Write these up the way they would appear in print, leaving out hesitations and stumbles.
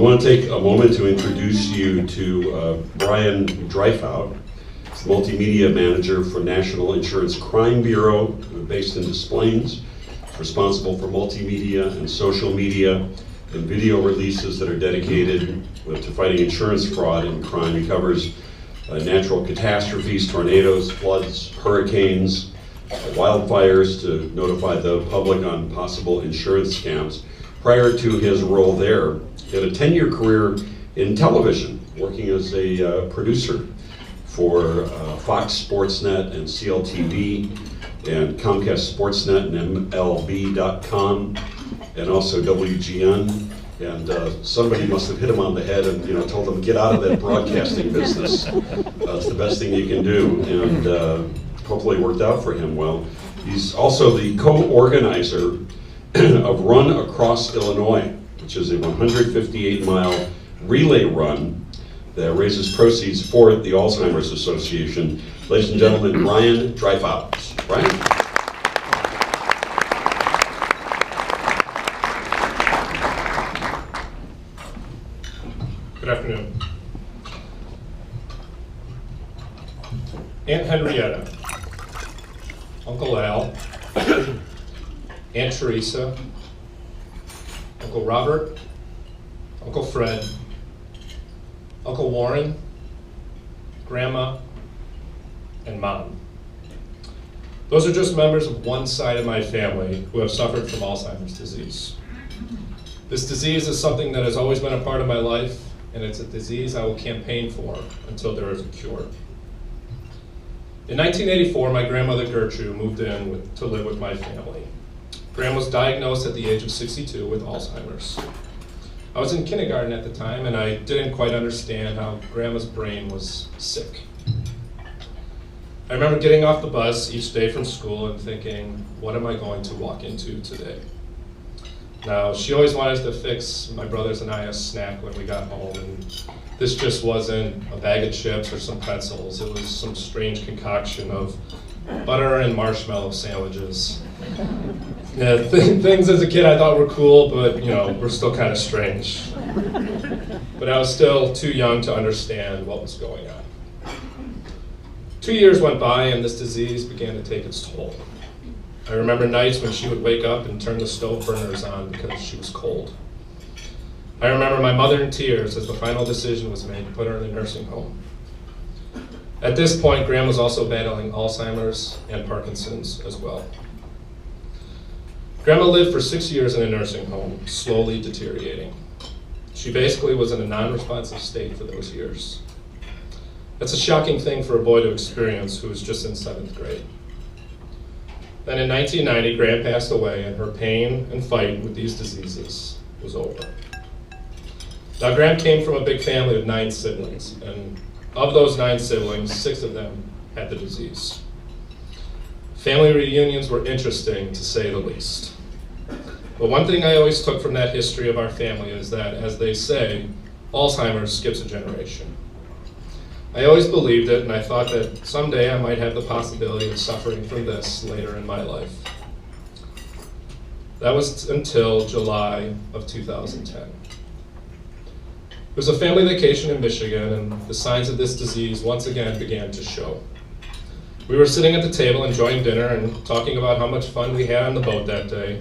want to take a moment to introduce you to Brian Dryfhout, Multimedia Manager for National Insurance Crime Bureau, based in Des Plaines. He's responsible for multimedia and social media and video releases that are dedicated to fighting insurance fraud and crime. He covers natural catastrophes, tornadoes, floods, hurricanes, wildfires to notify the public on possible insurance scams. Prior to his role there, he had a 10-year career in television, working as a producer for Fox Sportsnet and CLTV and Comcast Sportsnet and MLB.com and also WGN. And somebody must have hit him on the head and told him, get out of that broadcasting business. It's the best thing you can do, and hopefully it worked out for him well. He's also the co-organizer of Run Across Illinois, which is a 158-mile relay run that raises proceeds for the Alzheimer's Association. Ladies and gentlemen, Brian Dryfhout. Brian? Good afternoon. Aunt Henrietta, Uncle Al, Aunt Teresa, Uncle Robert, Uncle Fred, Uncle Warren, Grandma, and Mom. Those are just members of one side of my family who have suffered from Alzheimer's disease. This disease is something that has always been a part of my life, and it's a disease I will campaign for until there is a cure. In 1984, my grandmother Gertrude moved in to live with my family. Grandma was diagnosed at the age of 62 with Alzheimer's. I was in kindergarten at the time, and I didn't quite understand how Grandma's brain was sick. I remember getting off the bus each day from school and thinking, what am I going to walk into today? Now, she always wanted to fix my brothers and I a snack when we got home, and this just wasn't a bag of chips or some pretzels. It was some strange concoction of butter and marshmallow sandwiches. Yeah, things as a kid I thought were cool, but were still kind of strange. But I was still too young to understand what was going on. 2 years went by and this disease began to take its toll. I remember nights when she would wake up and turn the stove burners on because she was cold. I remember my mother in tears as the final decision was made to put her in a nursing home. At this point, Grandma was also battling Alzheimer's and Parkinson's as well. Grandma lived for 6 years in a nursing home, slowly deteriorating. She basically was in a non-responsive state for those years. That's a shocking thing for a boy to experience who was just in 7th grade. Then in 1990, Gran passed away and her pain and fight with these diseases was over. Now, Gran came from a big family of 9 siblings, and of those 9 siblings, 6 of them had the disease. Family reunions were interesting, to say the least. But one thing I always took from that history of our family is that, as they say, Alzheimer's skips a generation. I always believed it, and I thought that someday I might have the possibility of suffering from this later in my life. That was until July of 2010. It was a family vacation in Michigan, and the signs of this disease once again began to show. We were sitting at the table enjoying dinner and talking about how much fun we had on the boat that day.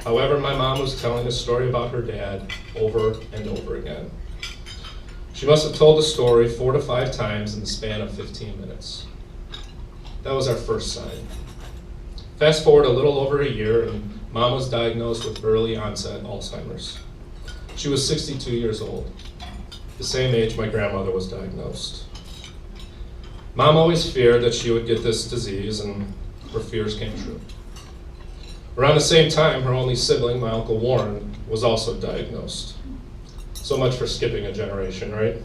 However, my mom was telling a story about her dad over and over again. She must have told the story 4 to 5 times in the span of 15 minutes. That was our first sign. Fast forward a little over a year, and Mom was diagnosed with early onset Alzheimer's. She was 62 years old, the same age my grandmother was diagnosed. Mom always feared that she would get this disease, and her fears came true. Around the same time, her only sibling, my Uncle Warren, was also diagnosed. So much for skipping a generation, right?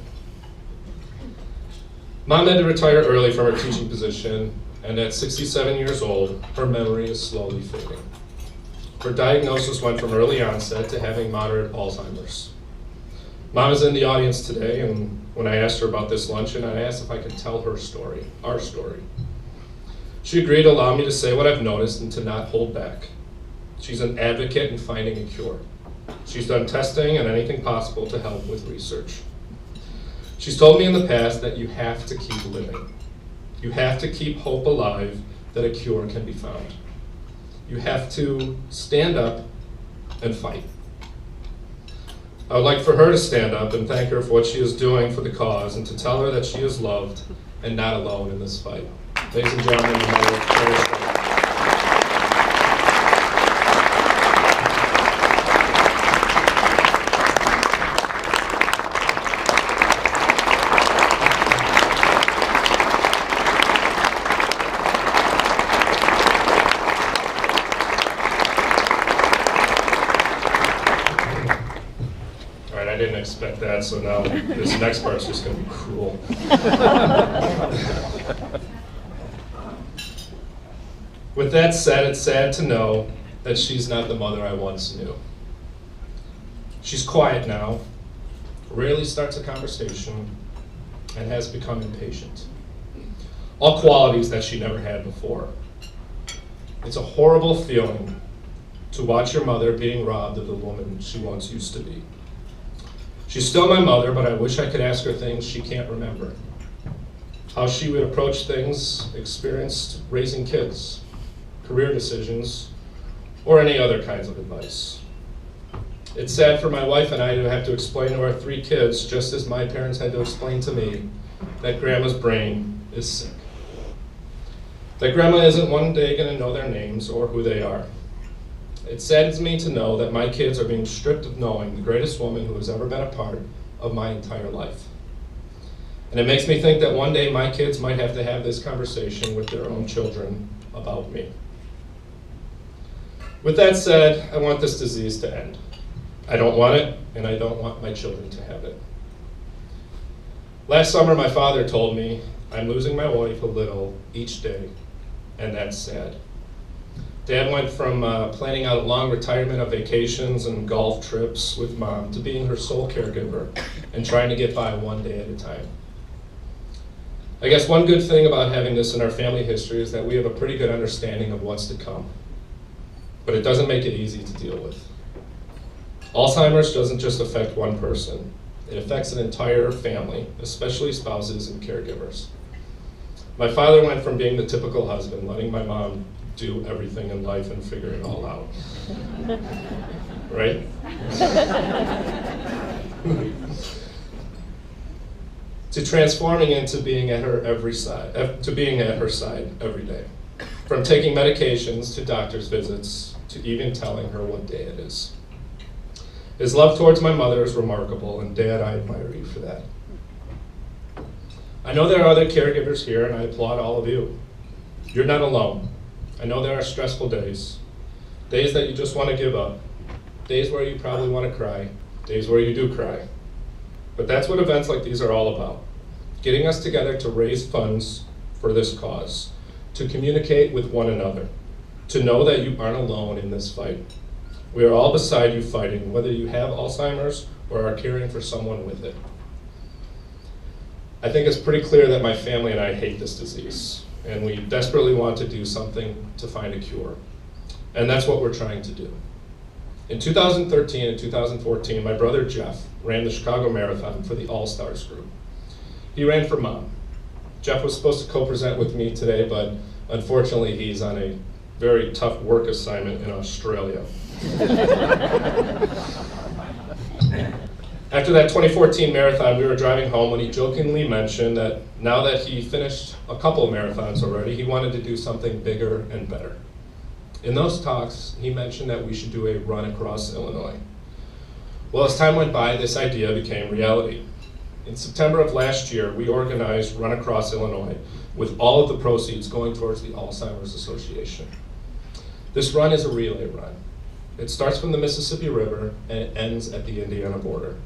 Mom had to retire early from her teaching position, and at 67 years old, her memory is slowly fading. Her diagnosis went from early onset to having moderate Alzheimer's. Mom is in the audience today, and when I asked her about this luncheon, I asked if I could tell her story, our story. She agreed to allow me to say what I've noticed and to not hold back. She's an advocate in finding a cure. She's done testing and anything possible to help with research. She's told me in the past that you have to keep living. You have to keep hope alive that a cure can be found. You have to stand up and fight. I would like for her to stand up and thank her for what she is doing for the cause and to tell her that she is loved and not alone in this fight. Ladies and gentlemen, I didn't expect that, so now this next part's just going to be cruel. With that said, it's sad to know that she's not the mother I once knew. She's quiet now, rarely starts a conversation, and has become impatient. All qualities that she never had before. It's a horrible feeling to watch your mother being robbed of the woman she once used to be. She's still my mother, but I wish I could ask her things she can't remember. How she would approach things, experienced raising kids, career decisions, or any other kinds of advice. It's sad for my wife and I to have to explain to our 3 kids, just as my parents had to explain to me, that Grandma's brain is sick. That Grandma isn't one day going to know their names or who they are. It saddens me to know that my kids are being stripped of knowing the greatest woman who has ever been a part of my entire life. And it makes me think that one day my kids might have to have this conversation with their own children about me. With that said, I want this disease to end. I don't want it, and I don't want my children to have it. Last summer, my father told me, I'm losing my wife a little each day, and that's sad. Dad went from planning out a long retirement of vacations and golf trips with Mom to being her sole caregiver and trying to get by one day at a time. I guess one good thing about having this in our family history is that we have a pretty good understanding of what's to come, but it doesn't make it easy to deal with. Alzheimer's doesn't just affect one person. It affects an entire family, especially spouses and caregivers. My father went from being the typical husband, letting my mom do everything in life and figure it all out. Right? To transforming into being at her side every day. From taking medications to doctor's visits to even telling her what day it is. His love towards my mother is remarkable, and Dad, I admire you for that. I know there are other caregivers here, and I applaud all of you. You're not alone. I know there are stressful days that you just want to give up, days where you probably want to cry, days where you do cry. But that's what events like these are all about, getting us together to raise funds for this cause, to communicate with one another, to know that you aren't alone in this fight. We are all beside you fighting, whether you have Alzheimer's or are caring for someone with it. I think it's pretty clear that my family and I hate this disease, and we desperately want to do something to find a cure. And that's what we're trying to do. In 2013 and 2014, my brother Jeff ran the Chicago Marathon for the All-Stars group. He ran for Mom. Jeff was supposed to co-present with me today, but unfortunately he's on a very tough work assignment in Australia. After that 2014 marathon, we were driving home when he jokingly mentioned that now that he finished a couple of marathons already, he wanted to do something bigger and better. In those talks, he mentioned that we should do a run across Illinois. Well, as time went by, this idea became reality. In September of last year, we organized Run Across Illinois with all of the proceeds going towards the Alzheimer's Association. This run is a relay run. It starts from the Mississippi River and it ends at the Indiana border.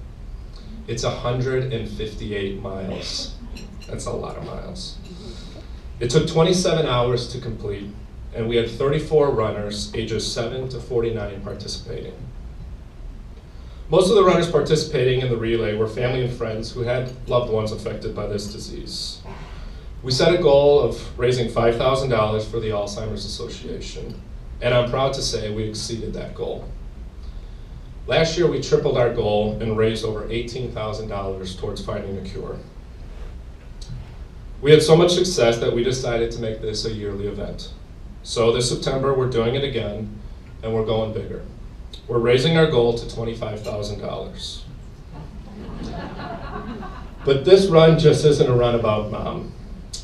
It's 158 miles. That's a lot of miles. It took 27 hours to complete, and we had 34 runners ages 7 to 49 participating. Most of the runners participating in the relay were family and friends who had loved ones affected by this disease. We set a goal of raising $5,000 for the Alzheimer's Association, and I'm proud to say we exceeded that goal. Last year, we tripled our goal and raised over $18,000 towards finding a cure. We had so much success that we decided to make this a yearly event. So this September, we're doing it again, and we're going bigger. We're raising our goal to $25,000. But this run just isn't a run about Mom.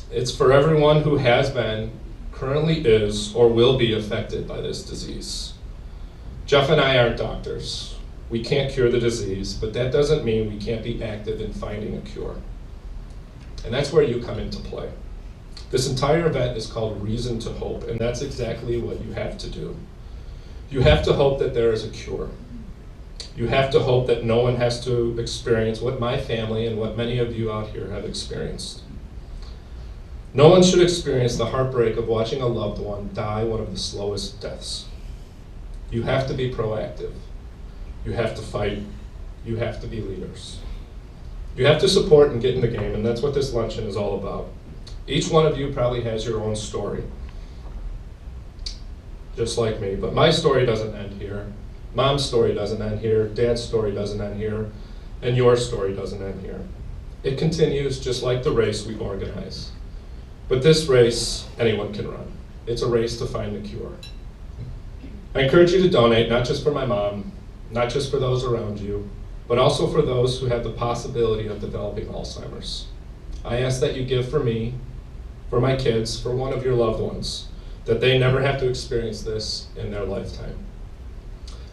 It's for everyone who has been, currently is, or will be affected by this disease. Jeff and I aren't doctors. We can't cure the disease, but that doesn't mean we can't be active in finding a cure. And that's where you come into play. This entire event is called Reason to Hope, and that's exactly what you have to do. You have to hope that there is a cure. You have to hope that no one has to experience what my family and what many of you out here have experienced. No one should experience the heartbreak of watching a loved one die one of the slowest deaths. You have to be proactive. You have to fight. You have to be leaders. You have to support and get in the game, and that's what this luncheon is all about. Each one of you probably has your own story, just like me, but my story doesn't end here. Mom's story doesn't end here. Dad's story doesn't end here. And your story doesn't end here. It continues just like the race we organize. But this race, anyone can run. It's a race to find the cure. I encourage you to donate, not just for my mom, not just for those around you, but also for those who have the possibility of developing Alzheimer's. I ask that you give for me, for my kids, for one of your loved ones, that they never have to experience this in their lifetime.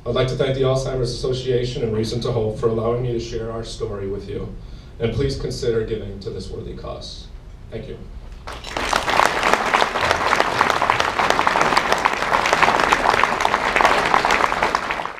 I'd like to thank the Alzheimer's Association and Reason to Hope for allowing me to share our story with you. And please consider giving to this worthy cause. Thank you.